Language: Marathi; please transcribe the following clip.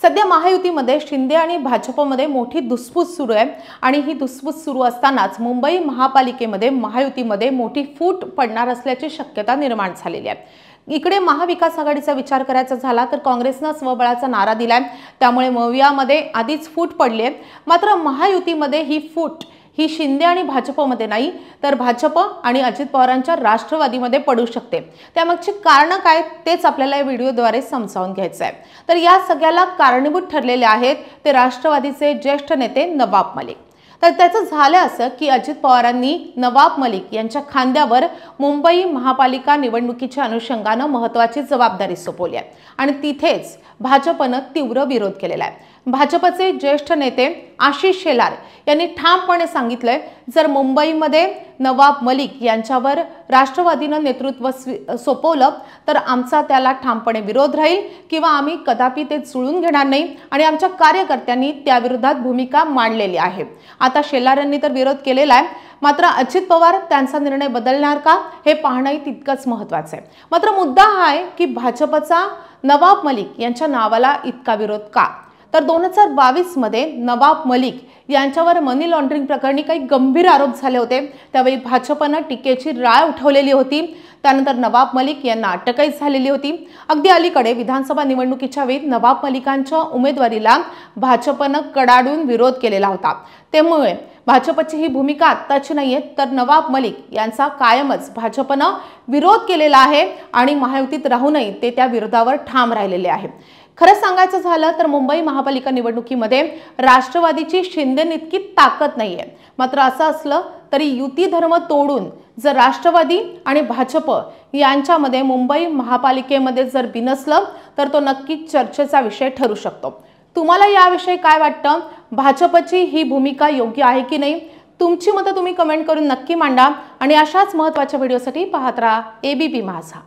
सध्या महायुतीमध्ये शिंदे आणि भाजपमध्ये मोठी धुसफूस सुरू आहे आणि ही धुसफूस सुरू असतानाच मुंबई महापालिकेमध्ये महायुतीमध्ये मोठी फूट पडणार असल्याची शक्यता निर्माण झालेली आहे। इकडे महाविकास आघाडीचा विचार करायचा झाला तर काँग्रेसने स्वबळाचा नारा दिलाय, त्यामुळे मवियामध्ये आधीच फूट पडली आहे। मात्र महायुतीमध्ये ही फूट ही शिंदे आणि भाजपमध्ये नाही तर भाजप आणि अजित पवारांच्या राष्ट्रवादीमध्ये पडू शकते। त्यामागची कारण काय तेच आपल्याला या व्हिडिओद्वारे समजावून घ्यायचं आहे। तर या सगळ्याला कारणीभूत ठरलेले आहेत ते राष्ट्रवादीचे ज्येष्ठ नेते नवाब मलिक। तर त्याचं झालं असं की अजित पवारांनी नवाब मलिक यांच्या खांद्यावर मुंबई महापालिका निवडणुकीच्या अनुषंगाने महत्त्वाची जबाबदारी सोपवली आहे आणि तिथेच भाजपने तीव्र विरोध केलेला आहे। भाजपचे ज्येष्ठ नेते आशिष शेलार यांनी ठामपणे सांगितलंय, जर मुंबईमध्ये नवाब मलिक यांच्यावर राष्ट्रवादीने नेतृत्व सोपवलं तर आमचा त्याला ठामपणे विरोध राहील किंवा आम्ही कदापि ते जुळून घेणार नाही आणि आमच्या कार्यकर्त्यांनी त्याविरोधात भूमिका मांडलेली आहे। आता शेलार यांनी तर विरोध केलेला आहे, मात्र अजित पवार त्यांचा निर्णय बदलणार का हे पाहणंही तितकंच महत्त्वाचं आहे। मात्र मुद्दा हा आहे की भाजपचा नवाब मलिक यांच्या नावाला इतका विरोध का? तर 2022 मध्ये नवाब मलिक यांच्यावर मनी लॉन्ड्रिंग प्रकरणी काही गंभीर आरोप झाले होते। त्यावेळी भाजपने टीकेची राळ उठवलेली होती। त्यानंतर नवाब मलिक यांना अटकही झालेली होती। अगदी अलीकडे विधानसभा निवडणुकीच्या वेळी नवाब मलिकांच्या उमेदवारीला भाजपने कडाडून विरोध केलेला होता। त्यामुळे भाजपची ही भूमिका आत्ताची नाहीये, तर नवाब मलिक यांचा कायमच भाजपने विरोध केलेला आहे आणि महायुतीत राहूनही ते त्या विरोधावर ठाम राहिलेले आहे। खरं सांगायचं झालं तर मुंबई महापालिका निवडणुकीमध्ये राष्ट्रवादीची शिंदेइतकी ताकद नाहीये। मात्र असं असलं तरी युती धर्म तोडून जर राष्ट्रवादी आणि भाजप यांच्यामध्ये मुंबई महापालिकेमध्ये जर बिनसलं तर तो नक्कीच चर्चेचा विषय ठरू शकतो। तुम्हाला याविषयी काय वाटतं? भाजपची ही भूमिका योग्य आहे की नाही? तुमची मतं तुम्ही कमेंट करून नक्की मांडा आणि अशाच महत्त्वाच्या व्हिडिओसाठी पाहत राहा एबीपी माझा।